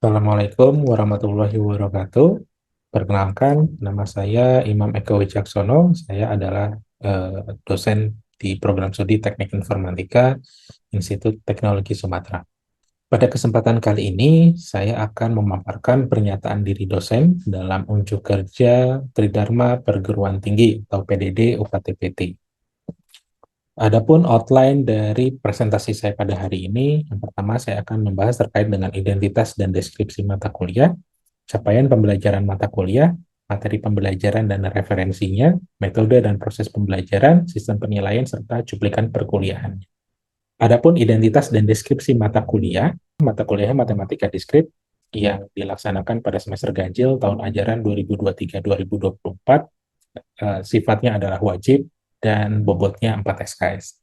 Assalamualaikum warahmatullahi wabarakatuh. Perkenalkan, nama saya Imam Eko Wicaksono. Saya adalah dosen di program studi Teknik Informatika Institut Teknologi Sumatera. Pada kesempatan kali ini, saya akan memaparkan pernyataan diri dosen dalam unjuk kerja Tridharma Perguruan Tinggi atau PDD UKT-PT. Adapun outline dari presentasi saya pada hari ini, yang pertama saya akan membahas terkait dengan identitas dan deskripsi mata kuliah, capaian pembelajaran mata kuliah, materi pembelajaran dan referensinya, metode dan proses pembelajaran, sistem penilaian, serta cuplikan perkuliahan. Adapun identitas dan deskripsi mata kuliah matematika diskrit yang dilaksanakan pada semester ganjil tahun ajaran 2023-2024, sifatnya adalah wajib dan bobotnya 4 SKS.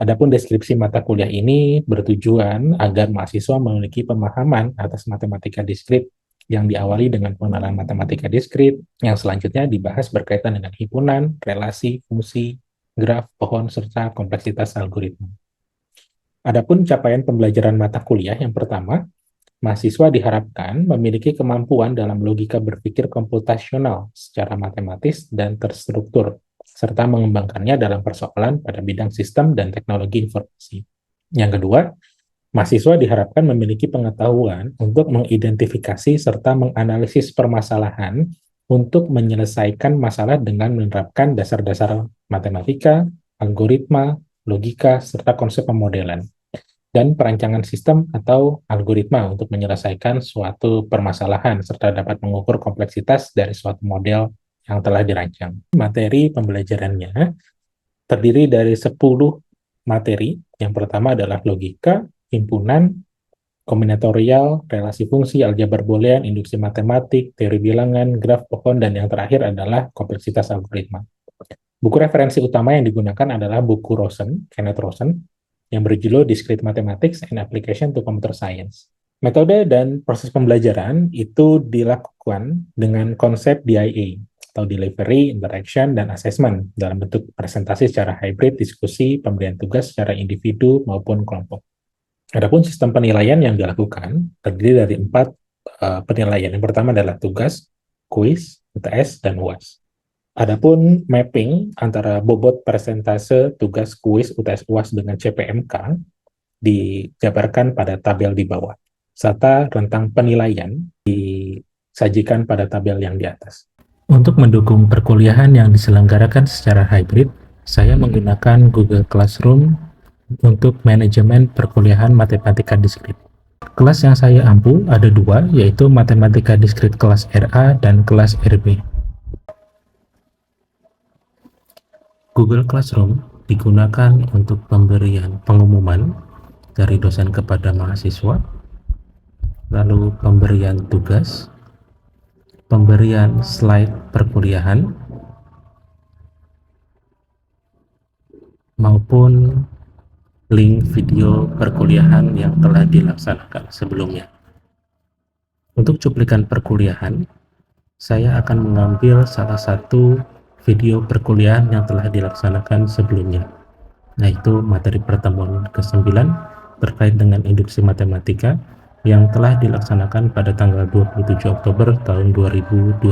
Adapun deskripsi mata kuliah ini bertujuan agar mahasiswa memiliki pemahaman atas matematika diskrit yang diawali dengan pengenalan matematika diskrit, yang selanjutnya dibahas berkaitan dengan himpunan, relasi, fungsi, graf, pohon, serta kompleksitas algoritma. Adapun capaian pembelajaran mata kuliah yang pertama, mahasiswa diharapkan memiliki kemampuan dalam logika berpikir komputasional secara matematis dan terstruktur, serta mengembangkannya dalam persoalan pada bidang sistem dan teknologi informasi. Yang kedua, mahasiswa diharapkan memiliki pengetahuan untuk mengidentifikasi serta menganalisis permasalahan untuk menyelesaikan masalah dengan menerapkan dasar-dasar matematika, algoritma, logika, serta konsep pemodelan dan perancangan sistem atau algoritma untuk menyelesaikan suatu permasalahan serta dapat mengukur kompleksitas dari suatu model yang telah dirancang. Materi pembelajarannya terdiri dari 10 materi. Yang pertama adalah logika, himpunan, kombinatorial, relasi fungsi, aljabar boolean, induksi matematik, teori bilangan, graf pohon, dan yang terakhir adalah kompleksitas algoritma. Buku referensi utama yang digunakan adalah buku Kenneth Rosen, yang berjudul Discrete Mathematics and Application to Computer Science. Metode dan proses pembelajaran itu dilakukan dengan konsep DIA, atau Delivery, Interaction, dan Assessment, dalam bentuk presentasi secara hybrid, diskusi, pemberian tugas secara individu maupun kelompok. Adapun sistem penilaian yang dilakukan terdiri dari 4 penilaian. Yang pertama adalah tugas, kuis, UTS, dan UAS. Adapun mapping antara bobot persentase tugas kuis UTS UAS dengan CPMK dijabarkan pada tabel di bawah, serta rentang penilaian disajikan pada tabel yang di atas. Untuk mendukung perkuliahan yang diselenggarakan secara hybrid, saya menggunakan Google Classroom untuk manajemen perkuliahan matematika diskrit. Kelas yang saya ampu ada 2, yaitu matematika diskrit kelas RA dan kelas RB. Google Classroom digunakan untuk pemberian pengumuman dari dosen kepada mahasiswa, lalu pemberian tugas, pemberian slide perkuliahan, maupun link video perkuliahan yang telah dilaksanakan sebelumnya. Untuk cuplikan perkuliahan, saya akan mengambil salah satu video perkuliahan yang telah dilaksanakan sebelumnya, yaitu materi pertemuan ke-9 terkait dengan induksi matematika yang telah dilaksanakan pada tanggal 27 Oktober tahun 2023.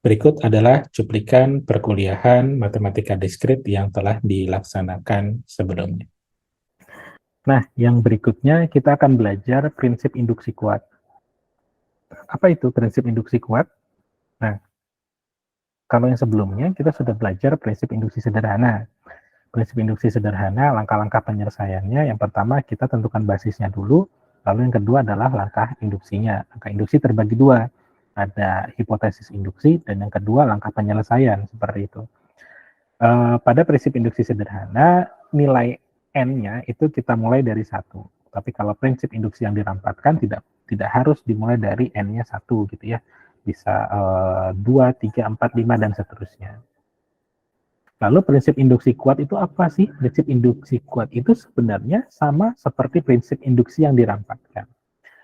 Berikut adalah cuplikan perkuliahan matematika diskrit yang telah dilaksanakan sebelumnya. Nah, yang berikutnya kita akan belajar prinsip induksi kuat. Apa itu prinsip induksi kuat? Nah, kalau yang sebelumnya kita sudah belajar prinsip induksi sederhana. Prinsip induksi sederhana, langkah-langkah penyelesaiannya, yang pertama kita tentukan basisnya dulu, lalu yang kedua adalah langkah induksinya. Langkah induksi terbagi 2, ada hipotesis induksi, dan yang kedua langkah penyelesaian, seperti itu. Pada prinsip induksi sederhana, nilai N-nya itu kita mulai dari 1. Tapi kalau prinsip induksi yang dirampatkan tidak harus dimulai dari N-nya 1 gitu ya. Bisa 2, 3, 4, 5, dan seterusnya. Lalu prinsip induksi kuat itu apa sih? Prinsip induksi kuat itu sebenarnya sama seperti prinsip induksi yang dirampatkan.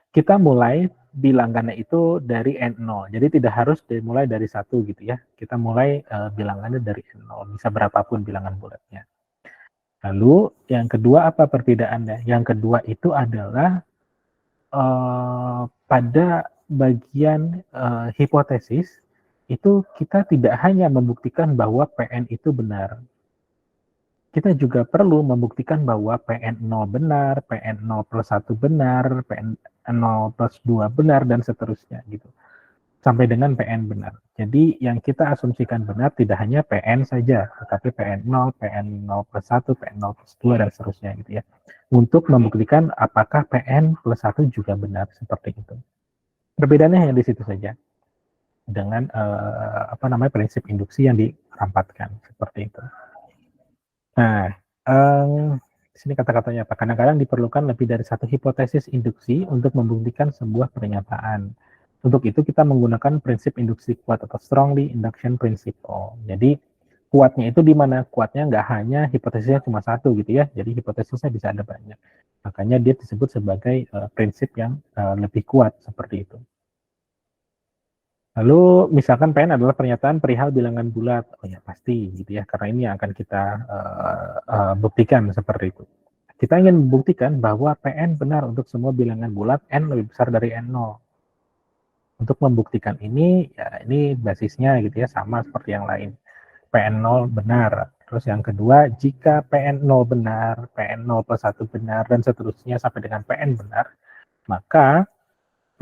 Kita mulai bilangannya itu dari N0. Jadi tidak harus dimulai dari 1 gitu ya. Kita mulai bilangannya dari N0. Bisa berapapun bilangan bulatnya. Lalu yang kedua apa perbedaannya? Yang kedua itu adalah pada bagian hipotesis itu kita tidak hanya membuktikan bahwa PN itu benar, kita juga perlu membuktikan bahwa PN0 benar, PN0 plus 1 benar, PN0 plus 2 benar, dan seterusnya gitu. Sampai dengan PN benar. Jadi yang kita asumsikan benar tidak hanya PN saja, tetapi PN0, PN0 plus 1, PN0 plus 2, dan seterusnya gitu ya. Untuk membuktikan apakah PN plus 1 juga benar, seperti itu. Perbedaannya hanya di situ saja dengan prinsip induksi yang dirampatkan seperti itu. Nah, di sini kata-katanya apa? Kadang-kadang diperlukan lebih dari satu hipotesis induksi untuk membuktikan sebuah pernyataan. Untuk itu kita menggunakan prinsip induksi kuat atau strongly induction principle. Jadi kuatnya itu di mana? Kuatnya nggak hanya hipotesisnya cuma satu gitu ya. Jadi hipotesisnya bisa ada banyak. Makanya dia disebut sebagai prinsip yang lebih kuat seperti itu. Lalu misalkan PN adalah pernyataan perihal bilangan bulat, oh ya pasti gitu ya, karena ini yang akan kita buktikan seperti itu. Kita ingin membuktikan bahwa PN benar untuk semua bilangan bulat N lebih besar dari N0. Untuk membuktikan ini, ya ini basisnya gitu ya, sama seperti yang lain. PN0 benar. Terus yang kedua, jika PN0 benar, PN0 plus 1 benar, dan seterusnya sampai dengan PN benar, maka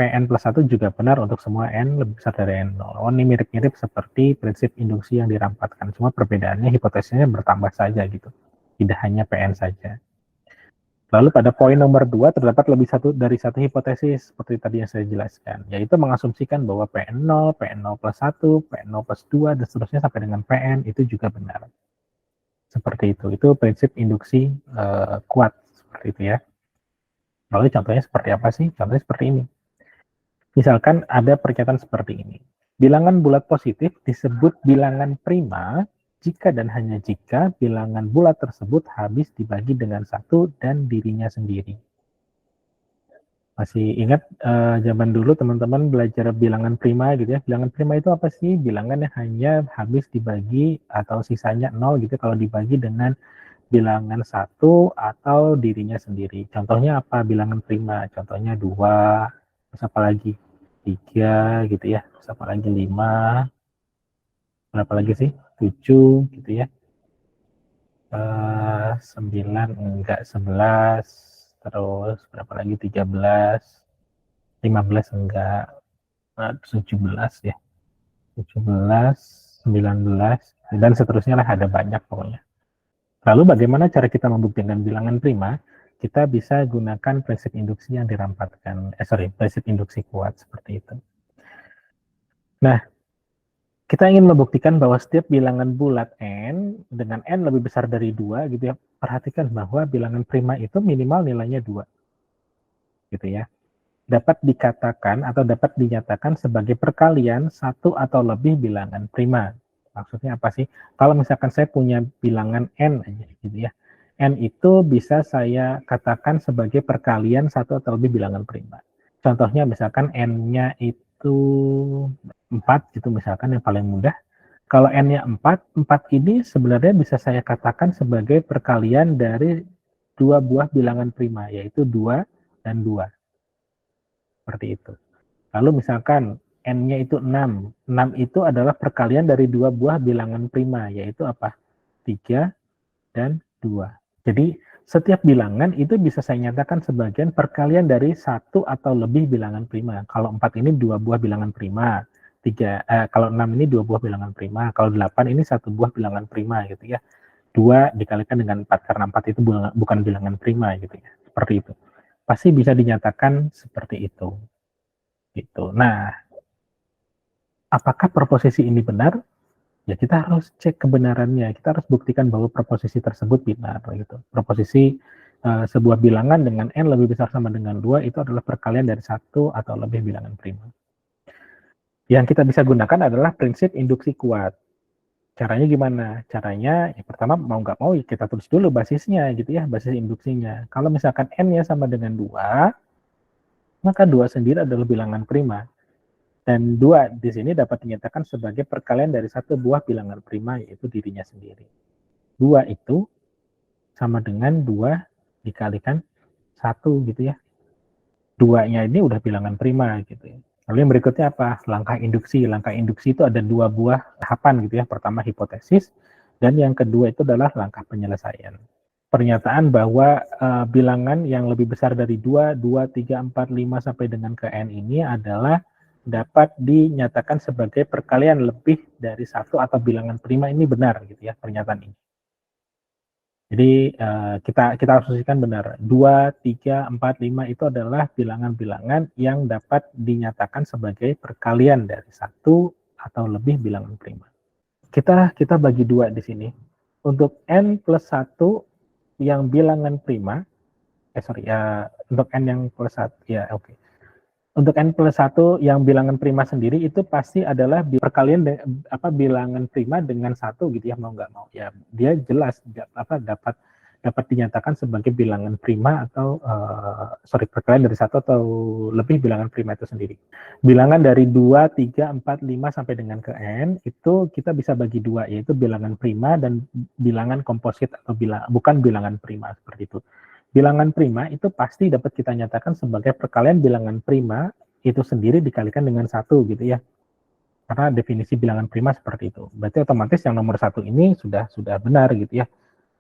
PN plus 1 juga benar untuk semua N lebih besar dari N0. Oh, ini mirip-mirip seperti prinsip induksi yang dirampatkan. Cuma perbedaannya hipotesisnya bertambah saja gitu. Tidak hanya PN saja. Lalu pada poin nomor 2 terdapat lebih dari satu hipotesis seperti tadi yang saya jelaskan. Yaitu mengasumsikan bahwa PN0, PN0 plus 1, PN0 plus 2, dan seterusnya sampai dengan PN itu juga benar. Seperti itu. Itu prinsip induksi kuat. Seperti itu ya. Lalu contohnya seperti apa sih? Contohnya seperti ini. Misalkan ada pernyataan seperti ini. Bilangan bulat positif disebut bilangan prima jika dan hanya jika bilangan bulat tersebut habis dibagi dengan satu dan dirinya sendiri. Masih ingat zaman dulu teman-teman belajar bilangan prima gitu ya. Bilangan prima itu apa sih? Bilangan yang hanya habis dibagi atau sisanya 0 gitu kalau dibagi dengan bilangan satu atau dirinya sendiri. Contohnya apa bilangan prima? Contohnya 2, terus apa lagi? 3 gitu ya, terus apa lagi? 5, berapa lagi sih? 7 gitu ya. 9 enggak, 11, terus berapa lagi? 13, 15 enggak, 17 ya. 17, 19, dan seterusnya lah, ada banyak pokoknya. Lalu bagaimana cara kita membuktikan bilangan prima? Kita bisa gunakan prinsip induksi yang dirampatkan, prinsip induksi kuat seperti itu. Nah, kita ingin membuktikan bahwa setiap bilangan bulat N dengan N lebih besar dari 2 gitu ya. Perhatikan bahwa bilangan prima itu minimal nilainya 2. Gitu ya. Dapat dikatakan atau dapat dinyatakan sebagai perkalian satu atau lebih bilangan prima. Maksudnya apa sih? Kalau misalkan saya punya bilangan N aja gitu ya. N itu bisa saya katakan sebagai perkalian satu atau lebih bilangan prima. Contohnya misalkan N-nya itu 4 gitu misalkan yang paling mudah. Kalau N-nya 4, 4 ini sebenarnya bisa saya katakan sebagai perkalian dari dua buah bilangan prima, yaitu 2 dan 2. Seperti itu. Lalu misalkan N-nya itu 6. 6 itu adalah perkalian dari dua buah bilangan prima, yaitu apa? 3 dan 2. Jadi setiap bilangan itu bisa saya nyatakan sebagian perkalian dari satu atau lebih bilangan prima. Kalau 4 ini dua buah bilangan prima. Kalau 6 ini dua buah bilangan prima. Kalau 8 ini satu buah bilangan prima gitu ya. 2 dikalikan dengan 4 karena 4 itu bukan bilangan prima gitu ya. Seperti itu. Pasti bisa dinyatakan seperti itu. Gitu. Nah, apakah proposisi ini benar? Ya kita harus cek kebenarannya. Kita harus buktikan bahwa proposisi tersebut benar gitu. Proposisi sebuah bilangan dengan N lebih besar sama dengan 2 itu adalah perkalian dari satu atau lebih bilangan prima. Yang kita bisa gunakan adalah prinsip induksi kuat. Caranya gimana? Caranya ya pertama mau nggak mau kita tulis dulu basisnya gitu ya, basis induksinya. Kalau misalkan N-nya sama dengan 2, maka 2 sendiri adalah bilangan prima. Dan 2 di sini dapat dinyatakan sebagai perkalian dari satu buah bilangan prima, yaitu dirinya sendiri. 2 itu sama dengan 2 dikalikan 1 gitu ya. 2-nya ini udah bilangan prima gitu ya. Lalu yang berikutnya apa? Langkah induksi. Langkah induksi itu ada 2 buah tahapan gitu ya. Pertama hipotesis, dan yang kedua itu adalah langkah penyelesaian. Pernyataan bahwa bilangan yang lebih besar dari 2, 2, 3, 4, 5 sampai dengan ke n ini adalah dapat dinyatakan sebagai perkalian lebih dari 1 atau bilangan prima, ini benar gitu ya pernyataan ini. Jadi kita asumsikan benar, 2, 3, 4, 5 itu adalah bilangan-bilangan yang dapat dinyatakan sebagai perkalian dari 1 atau lebih bilangan prima. Kita bagi 2 di sini. Untuk n plus 1 yang bilangan prima, untuk n yang plus 1, ya oke. Untuk n plus 1 yang bilangan prima sendiri itu pasti adalah perkalian bilangan prima dengan 1 gitu ya, mau nggak mau. Ya, dia jelas dapat dinyatakan sebagai bilangan prima atau perkalian dari 1 atau lebih bilangan prima itu sendiri. Bilangan dari 2, 3, 4, 5 sampai dengan ke n itu kita bisa bagi 2, yaitu bilangan prima dan bilangan komposit atau bukan bilangan prima, seperti itu. Bilangan prima itu pasti dapat kita nyatakan sebagai perkalian bilangan prima itu sendiri dikalikan dengan 1 gitu ya. Karena definisi bilangan prima seperti itu. Berarti otomatis yang nomor 1 ini sudah benar gitu ya.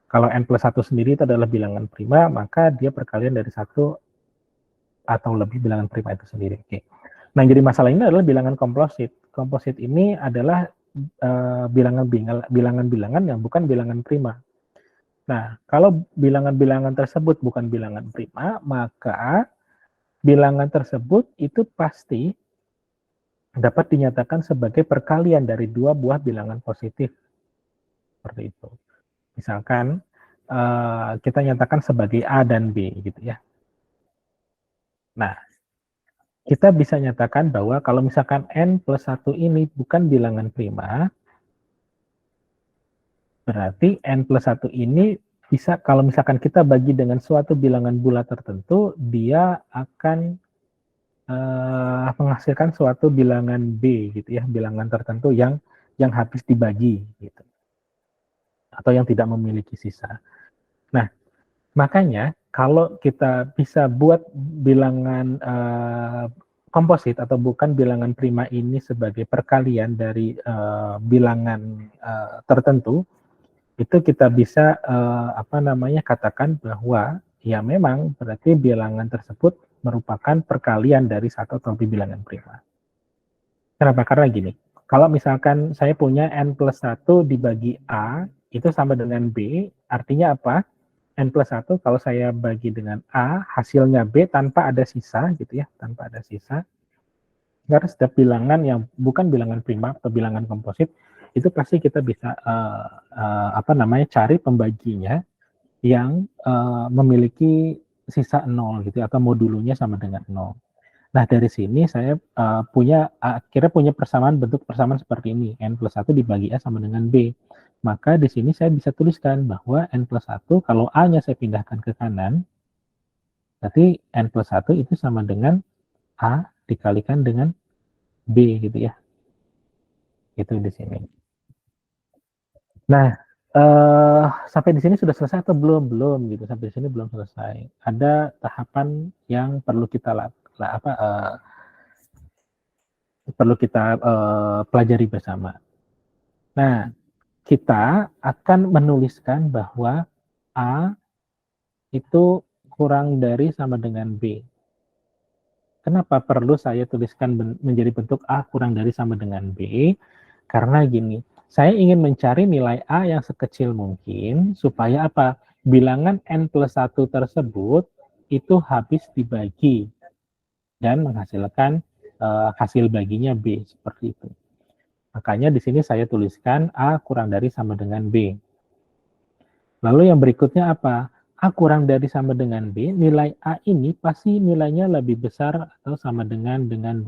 Kalau n plus 1 sendiri itu adalah bilangan prima, maka dia perkalian dari 1 atau lebih bilangan prima itu sendiri. Oke. Nah, jadi masalah ini adalah bilangan komposit. Komposit ini adalah bilangan-bilangan yang bukan bilangan prima. Nah, kalau bilangan-bilangan tersebut bukan bilangan prima, maka bilangan tersebut itu pasti dapat dinyatakan sebagai perkalian dari 2 buah bilangan positif. Seperti itu. Misalkan kita nyatakan sebagai A dan B gitu ya. Nah, kita bisa nyatakan bahwa kalau misalkan n plus 1 ini bukan bilangan prima, berarti n plus 1 ini bisa, kalau misalkan kita bagi dengan suatu bilangan bulat tertentu, dia akan menghasilkan suatu bilangan B gitu ya, bilangan tertentu yang habis dibagi gitu, atau yang tidak memiliki sisa. Nah, makanya kalau kita bisa buat bilangan komposit atau bukan bilangan prima ini sebagai perkalian dari bilangan tertentu, itu kita bisa katakan bahwa ya memang berarti bilangan tersebut merupakan perkalian dari 1 atau lebih bilangan prima. Kenapa? Karena gini, kalau misalkan saya punya n plus 1 dibagi A, itu sama dengan B, artinya apa? N plus 1 kalau saya bagi dengan A, hasilnya B tanpa ada sisa, gitu ya, tanpa ada sisa. Karena setiap bilangan yang bukan bilangan prima atau bilangan komposit, itu pasti kita bisa cari pembaginya yang memiliki sisa 0 gitu, atau modulunya sama dengan 0. Nah, dari sini saya akhirnya punya bentuk persamaan seperti ini. N plus 1 dibagi A sama dengan B. Maka di sini saya bisa tuliskan bahwa N plus 1, kalau A-nya saya pindahkan ke kanan, berarti N plus 1 itu sama dengan A dikalikan dengan B gitu ya. Itu di sini. Nah, sampai di sini sudah selesai atau belum? Belum gitu. Sampai di sini belum selesai. Ada tahapan yang perlu kita pelajari bersama. Nah, kita akan menuliskan bahwa A itu kurang dari sama dengan B. Kenapa perlu saya tuliskan menjadi bentuk A kurang dari sama dengan B? Karena gini, saya ingin mencari nilai A yang sekecil mungkin supaya apa? Bilangan N plus 1 tersebut itu habis dibagi dan menghasilkan hasil baginya B, seperti itu. Makanya di sini saya tuliskan A kurang dari sama dengan B. Lalu yang berikutnya apa? A kurang dari sama dengan B, nilai A ini pasti nilainya lebih besar atau sama dengan 2.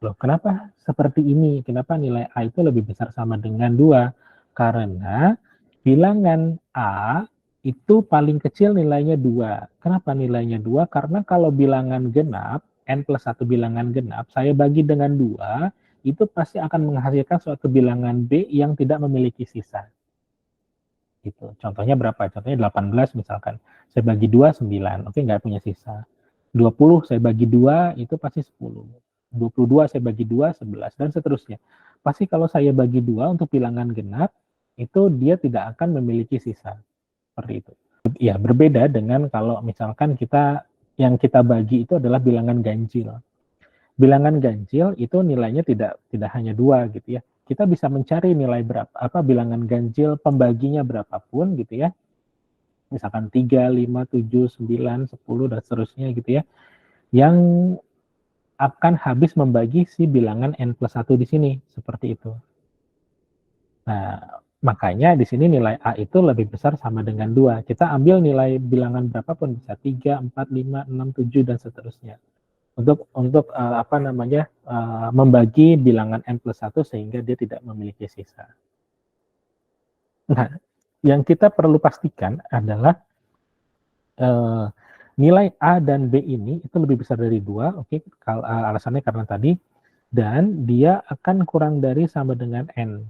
Loh, kenapa seperti ini? Kenapa nilai A itu lebih besar sama dengan 2? Karena bilangan A itu paling kecil nilainya 2. Kenapa nilainya 2? Karena kalau bilangan genap, N plus 1 bilangan genap, saya bagi dengan 2, itu pasti akan menghasilkan suatu bilangan B yang tidak memiliki sisa. Gitu. Contohnya berapa? Contohnya 18 misalkan. Saya bagi 2, 9. Oke, nggak punya sisa. 20 saya bagi 2 itu pasti 10. 22 saya bagi 2, 11, dan seterusnya. Pasti kalau saya bagi 2 untuk bilangan genap, itu dia tidak akan memiliki sisa. Seperti itu. Ya, berbeda dengan kalau misalkan yang kita bagi itu adalah bilangan ganjil. Bilangan ganjil itu nilainya tidak hanya 2 gitu ya. Kita bisa mencari nilai bilangan ganjil pembaginya berapapun gitu ya. Misalkan 3, 5, 7, 9, 10 dan seterusnya gitu ya. Yang akan habis membagi si bilangan n+1 di sini, seperti itu. Nah, makanya di sini nilai A itu lebih besar sama dengan 2. Kita ambil nilai bilangan berapapun, bisa 3, 4, 5, 6, 7, dan seterusnya. Untuk membagi bilangan n+1 sehingga dia tidak memiliki sisa. Nah, yang kita perlu pastikan adalah nilai A dan B ini itu lebih besar dari 2, oke, alasannya karena tadi, dan dia akan kurang dari sama dengan N.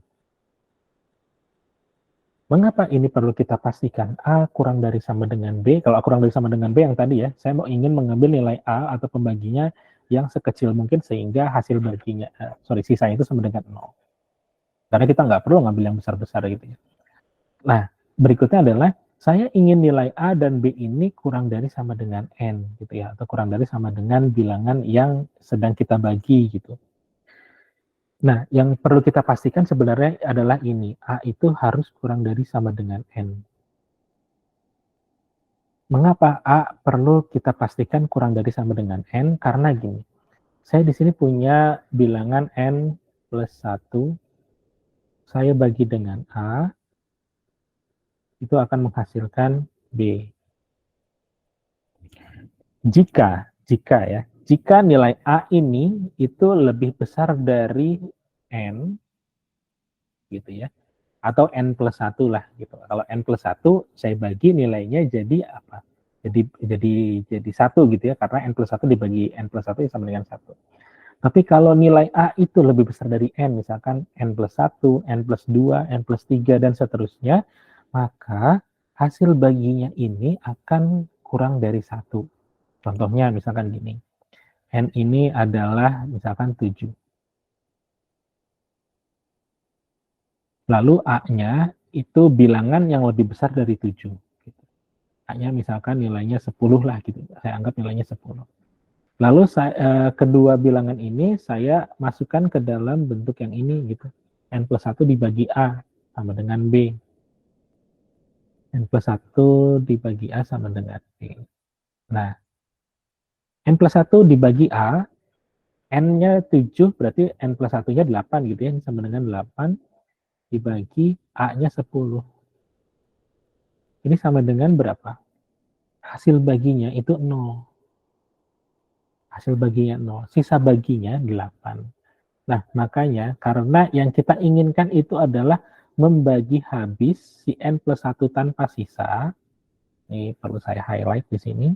Mengapa ini perlu kita pastikan? A kurang dari sama dengan B, kalau A kurang dari sama dengan B yang tadi ya, saya ingin mengambil nilai A atau pembaginya yang sekecil mungkin sehingga hasil baginya, sisanya itu sama dengan 0. Karena kita nggak perlu ngambil yang besar-besar gitu ya. Nah, berikutnya adalah saya ingin nilai A dan B ini kurang dari sama dengan N gitu ya, atau kurang dari sama dengan bilangan yang sedang kita bagi gitu. Nah, yang perlu kita pastikan sebenarnya adalah ini, A itu harus kurang dari sama dengan N. Mengapa A perlu kita pastikan kurang dari sama dengan N? Karena gini, saya di sini punya bilangan N+1, saya bagi dengan A, itu akan menghasilkan B. Jika nilai A ini itu lebih besar dari N, gitu ya, atau N+1 lah, gitu. Kalau N+1, saya bagi nilainya jadi apa? Jadi 1 gitu ya, karena N+1 dibagi N+1 sama dengan 1. Tapi kalau nilai A itu lebih besar dari N, misalkan N+1, N+2, N+3, dan seterusnya, maka hasil baginya ini akan kurang dari 1. Contohnya misalkan gini, N ini adalah misalkan 7. Lalu A-nya itu bilangan yang lebih besar dari 7. A-nya misalkan nilainya 10 lah gitu, saya anggap nilainya 10. Lalu kedua bilangan ini saya masukkan ke dalam bentuk yang ini gitu. N+1 dibagi A sama dengan B. N+1 dibagi A sama dengan B. Nah, N+1 dibagi A, N-nya 7 berarti N+1-nya 8 gitu ya, sama dengan 8 dibagi A-nya 10. Ini sama dengan berapa? Hasil baginya itu 0. Hasil baginya 0. Sisa baginya 8. Nah, makanya karena yang kita inginkan itu adalah membagi habis si N+1 tanpa sisa, ini perlu saya highlight di sini,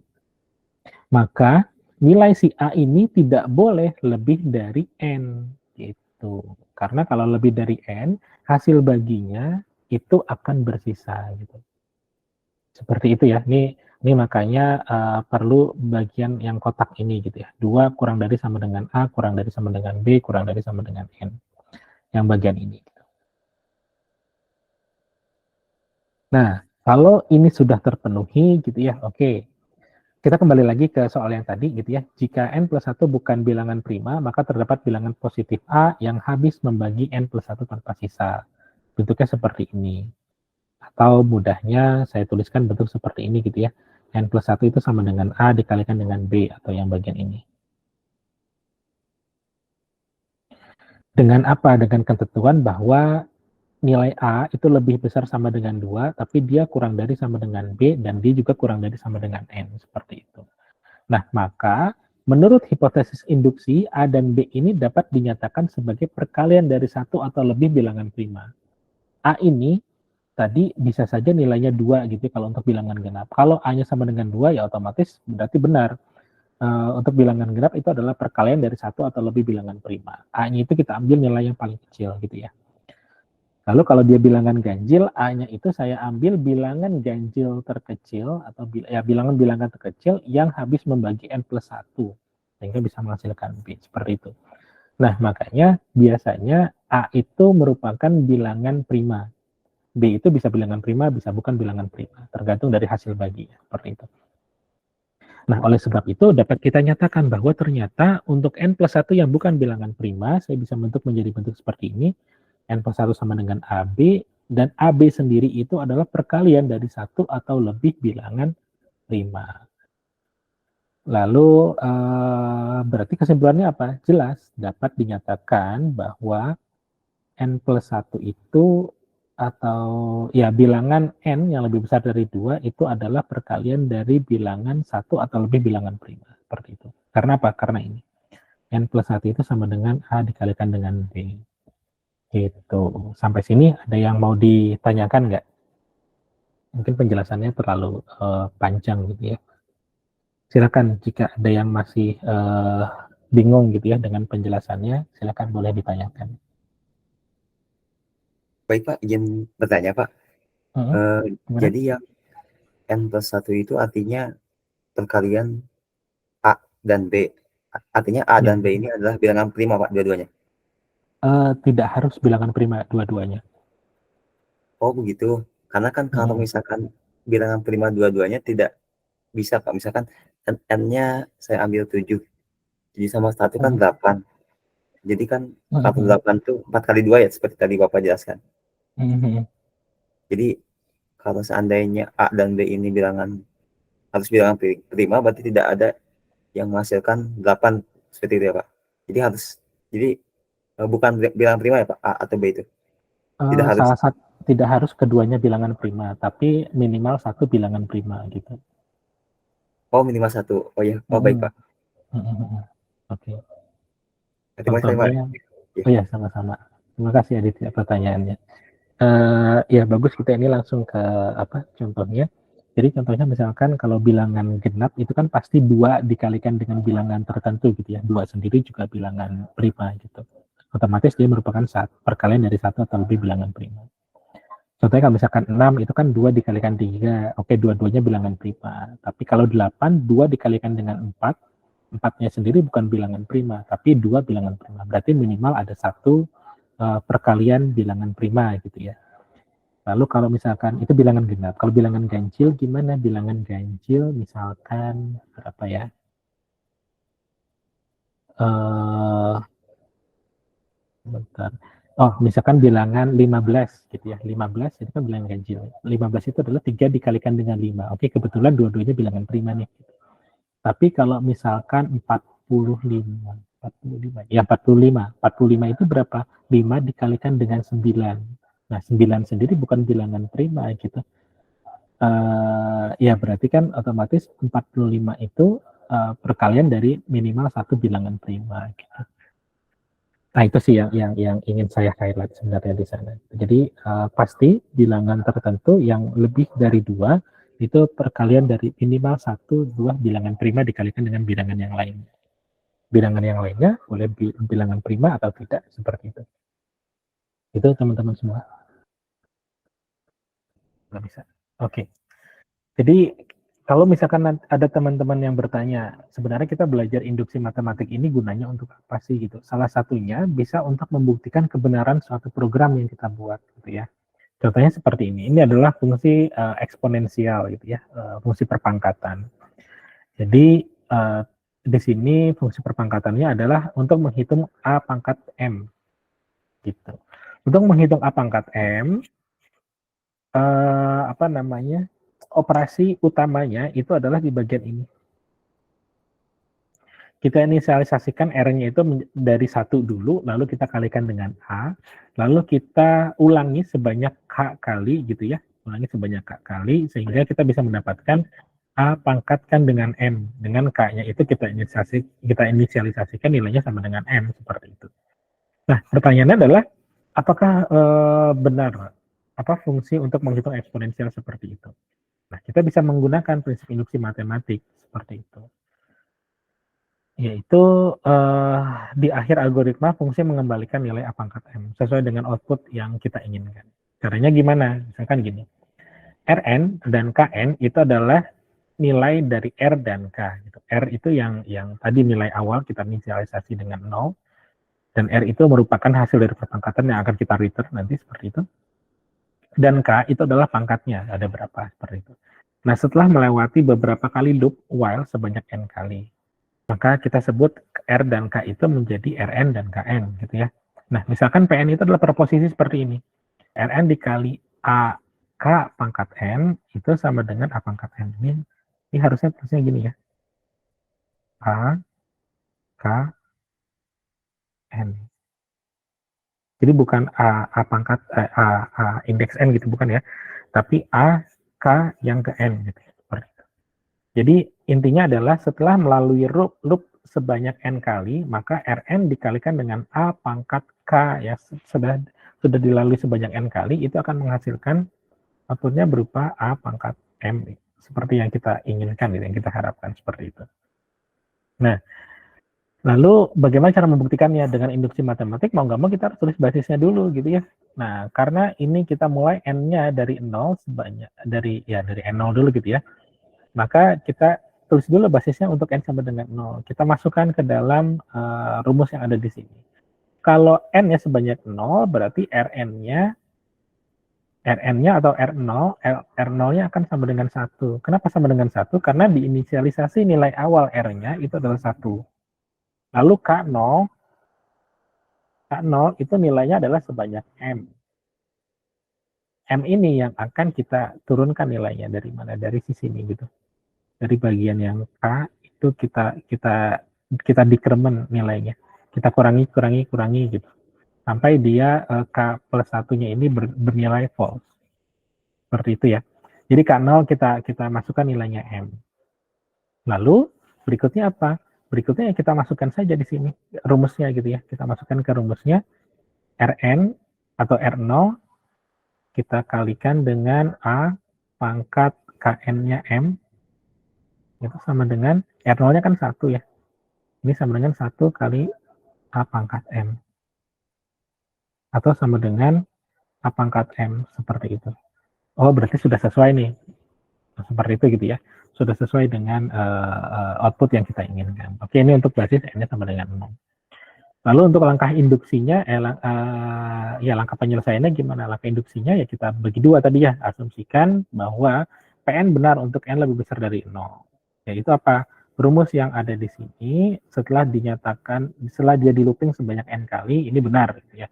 maka nilai si A ini tidak boleh lebih dari N. Gitu. Karena kalau lebih dari N, hasil baginya itu akan bersisa. Gitu. Seperti itu ya. Ini makanya perlu bagian yang kotak ini gitu ya. 2 kurang dari sama dengan A, kurang dari sama dengan B, kurang dari sama dengan N. Yang bagian ini. Nah, kalau ini sudah terpenuhi gitu ya, oke. Kita kembali lagi ke soal yang tadi gitu ya. Jika N+1 bukan bilangan prima, maka terdapat bilangan positif A yang habis membagi N+1 tanpa sisa. Bentuknya seperti ini. Atau mudahnya saya tuliskan bentuk seperti ini gitu ya. N+1 itu sama dengan A dikalikan dengan B atau yang bagian ini. Dengan apa? Dengan ketentuan bahwa nilai A itu lebih besar sama dengan 2, tapi dia kurang dari sama dengan B, dan dia juga kurang dari sama dengan N, seperti itu. Nah, maka menurut hipotesis induksi, A dan B ini dapat dinyatakan sebagai perkalian dari satu atau lebih bilangan prima. A ini tadi bisa saja nilainya 2 gitu kalau untuk bilangan genap. Kalau A-nya sama dengan 2, ya otomatis berarti benar. Untuk bilangan genap itu adalah perkalian dari satu atau lebih bilangan prima. A-nya itu kita ambil nilai yang paling kecil gitu ya. Lalu kalau dia bilangan ganjil, A-nya itu saya ambil bilangan ganjil terkecil atau ya bilangan-bilangan terkecil yang habis membagi n plus 1 sehingga bisa menghasilkan B seperti itu. Nah, makanya biasanya A itu merupakan bilangan prima. B itu bisa bilangan prima, bisa bukan bilangan prima, tergantung dari hasil bagi seperti itu. Nah, oleh sebab itu dapat kita nyatakan bahwa ternyata untuk n plus 1 yang bukan bilangan prima, saya bisa bentuk menjadi bentuk seperti ini. N plus 1 sama dengan AB, dan AB sendiri itu adalah perkalian dari satu atau lebih bilangan prima. Lalu berarti kesimpulannya apa? Jelas dapat dinyatakan bahwa N plus 1 itu atau ya bilangan N yang lebih besar dari 2 itu adalah perkalian dari bilangan satu atau lebih bilangan prima. Seperti itu. Karena apa? Karena ini. N plus 1 itu sama dengan A dikalikan dengan B. Gitu. Sampai sini ada yang mau ditanyakan nggak? Mungkin penjelasannya terlalu panjang gitu ya. Silakan jika ada yang masih bingung gitu ya dengan penjelasannya, silakan boleh ditanyakan. Baik Pak, izin bertanya Pak. Jadi yang N plus 1 itu artinya perkalian A dan B. Artinya A dan B ini adalah bilangan prima Pak, dua-duanya? Tidak harus bilangan prima dua-duanya. Oh begitu. Karena kan kalau misalkan bilangan prima dua-duanya tidak bisa Pak. Misalkan N-nya saya ambil 7. 7 sama 1 kan 8. Jadi kan 48 itu 4 kali 2 ya, seperti tadi Bapak jelaskan. Jadi kalau seandainya A dan B ini harus bilangan prima, berarti tidak ada yang menghasilkan 8 seperti itu ya Pak. Jadi bukan bilangan prima ya Pak, A atau B itu? Tidak harus keduanya bilangan prima, tapi minimal satu bilangan prima gitu. Oh minimal satu. Oh ya, oh baik Pak. Oke. Terima kasih Pak. Oh ya, sama-sama. Terima kasih Aditya pertanyaannya. Ya bagus, kita ini langsung ke contohnya. Jadi contohnya misalkan kalau bilangan genap itu kan pasti 2 dikalikan dengan bilangan tertentu gitu ya. 2 sendiri juga bilangan prima gitu. Otomatis dia merupakan perkalian dari satu atau lebih bilangan prima. Contohnya kalau misalkan 6 itu kan 2 dikalikan 3. Oke, dua-duanya bilangan prima. Tapi kalau 8, 2 dikalikan dengan 4, 4-nya sendiri bukan bilangan prima, tapi 2 bilangan prima. Berarti minimal ada satu perkalian bilangan prima gitu ya. Lalu kalau misalkan itu bilangan genap, kalau bilangan ganjil gimana? Bilangan ganjil misalkan berapa ya? Bentar. Oh, misalkan bilangan 15 gitu ya. 15 itu kan bilangan ganjil. 15 itu adalah 3 dikalikan dengan 5. Oke, kebetulan dua-duanya bilangan prima nih. Tapi kalau misalkan 45. Ya 45. 45 itu berapa? 5 dikalikan dengan 9. Nah, 9 sendiri bukan bilangan prima gitu. Ya berarti kan otomatis 45 itu perkalian dari minimal satu bilangan prima gitu. Nah, itu sih yang ingin saya highlight sebenarnya di sana. Jadi pasti bilangan tertentu yang lebih dari 2 itu perkalian dari minimal 1-2 bilangan prima dikalikan dengan bilangan yang lain. Bilangan yang lainnya boleh bilangan prima atau tidak, seperti itu. Itu teman-teman semua. Nggak bisa. Oke. Jadi kalau misalkan ada teman-teman yang bertanya, sebenarnya kita belajar induksi matematik ini gunanya untuk apa sih gitu. Salah satunya bisa untuk membuktikan kebenaran suatu program yang kita buat gitu ya. Contohnya seperti ini. Ini adalah fungsi eksponensial gitu ya, fungsi perpangkatan. Jadi di sini fungsi perpangkatannya adalah untuk menghitung A pangkat M gitu. Untuk menghitung A pangkat M, operasi utamanya itu adalah di bagian ini. Kita inisialisasikan R-nya itu dari 1 dulu, lalu kita kalikan dengan A, lalu kita ulangi sebanyak K kali gitu ya, ulangi sebanyak K kali, sehingga kita bisa mendapatkan A pangkatkan dengan M, dengan K-nya itu kita inisialisasikan nilainya sama dengan M, seperti itu. Nah, pertanyaannya adalah, apakah benar fungsi untuk menghitung eksponensial seperti itu? Nah, kita bisa menggunakan prinsip induksi matematik seperti itu. Yaitu di akhir algoritma fungsi mengembalikan nilai A pangkat M sesuai dengan output yang kita inginkan. Caranya gimana? Misalkan gini, Rn dan Kn itu adalah nilai dari R dan K. Gitu. R itu yang tadi nilai awal kita inisialisasi dengan 0, dan R itu merupakan hasil dari perpangkatan yang akan kita return nanti seperti itu. Dan K itu adalah pangkatnya, ada berapa seperti itu. Nah, setelah melewati beberapa kali loop while sebanyak N kali, maka kita sebut R dan K itu menjadi Rn dan Kn gitu ya. Nah, misalkan Pn itu adalah proposisi seperti ini. Rn dikali A K pangkat N itu sama dengan A pangkat N. Ini harusnya tulisnya gini ya. A K N. Jadi bukan A pangkat A indeks N gitu, bukan ya. Tapi A K yang ke N gitu. Seperti itu. Jadi intinya adalah setelah melalui loop sebanyak N kali, maka Rn dikalikan dengan A pangkat K ya, sudah dilalui sebanyak N kali, itu akan menghasilkan outputnya berupa A pangkat M, seperti yang kita inginkan, yang kita harapkan, seperti itu. Nah, lalu bagaimana cara membuktikannya? Dengan induksi matematik, mau nggak mau kita harus tulis basisnya dulu gitu ya. Nah, karena ini kita mulai N-nya dari 0 sebanyak, dari N0 dulu gitu ya. Maka kita tulis dulu basisnya untuk N sama dengan 0. Kita masukkan ke dalam rumus yang ada di sini. Kalau N-nya sebanyak 0, berarti Rn-nya atau R0-nya akan sama dengan 1. Kenapa sama dengan 1? Karena diinisialisasi nilai awal R-nya itu adalah 1. Lalu K0 itu nilainya adalah sebanyak M. M ini yang akan kita turunkan nilainya dari mana? Dari sisi ini gitu. Dari bagian yang K itu kita decrement nilainya. Kita kurangi gitu. Sampai dia K plus satunya ini bernilai false. Seperti itu ya. Jadi K0 kita masukkan nilainya M. Lalu berikutnya apa? Berikutnya kita masukkan saja di sini rumusnya gitu ya. Kita masukkan ke rumusnya Rn atau R0 kita kalikan dengan A pangkat Kn-nya M itu sama dengan R0-nya kan 1 ya. Ini sama dengan 1 kali A pangkat M. Atau sama dengan A pangkat M seperti itu. Oh, berarti sudah sesuai nih. Seperti itu gitu ya. Sudah sesuai dengan output yang kita inginkan. Oke, ini untuk basis N-nya sama dengan 0. Lalu untuk langkah induksinya, langkah penyelesaiannya gimana? Langkah induksinya ya kita bagi dua tadi ya. Asumsikan bahwa Pn benar untuk N lebih besar dari 0. Yaitu apa? Rumus yang ada di sini setelah dia di looping sebanyak N kali, ini benar gitu ya.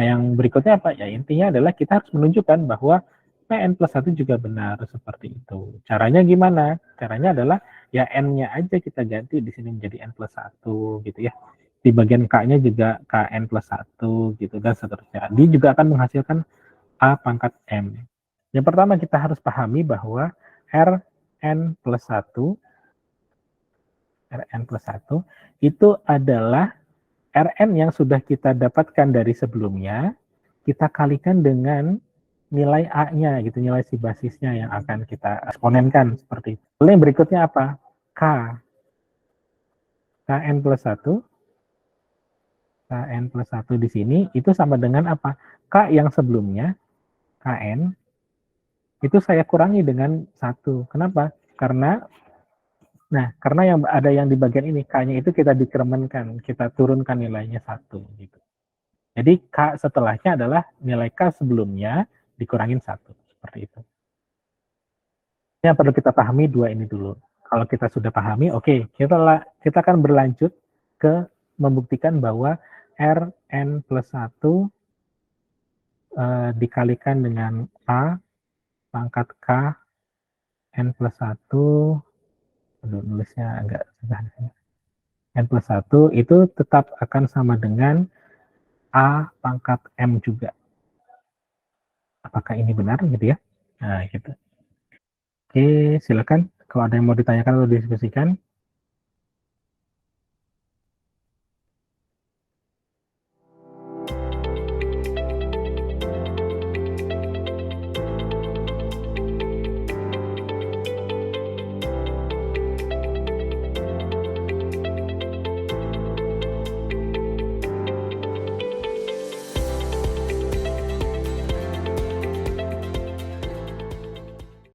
Nah, yang berikutnya apa? Ya intinya adalah kita harus menunjukkan bahwa Pn plus 1 juga benar seperti itu. Caranya gimana? Caranya adalah ya N-nya aja kita ganti di sini menjadi N plus 1 gitu ya. Di bagian K-nya juga Kn plus 1 gitu dan seterusnya. Dia juga akan menghasilkan A pangkat M. Yang pertama kita harus pahami bahwa Rn plus 1 itu adalah Rn yang sudah kita dapatkan dari sebelumnya, kita kalikan dengan nilai A-nya, gitu, nilai si basisnya yang akan kita eksponenkan seperti itu. Lalu yang berikutnya apa? Kn plus 1. Kn plus 1 di sini itu sama dengan apa? K yang sebelumnya, Kn, itu saya kurangi dengan 1. Kenapa? Karena yang ada yang di bagian ini, K-nya itu kita dikremenkan, kita turunkan nilainya 1. Gitu. Jadi K setelahnya adalah nilai K sebelumnya dikurangin 1. Seperti itu. Yang perlu kita pahami dua ini dulu. Kalau kita sudah pahami, oke, kita akan berlanjut ke membuktikan bahwa Rn plus 1 dikalikan dengan A pangkat K N plus 1, nulisnya agak susah. N plus 1 itu tetap akan sama dengan A pangkat M juga. Apakah ini benar gitu ya? Nah, gitu. Oke, silakan. Kalau ada yang mau ditanyakan atau didiskusikan.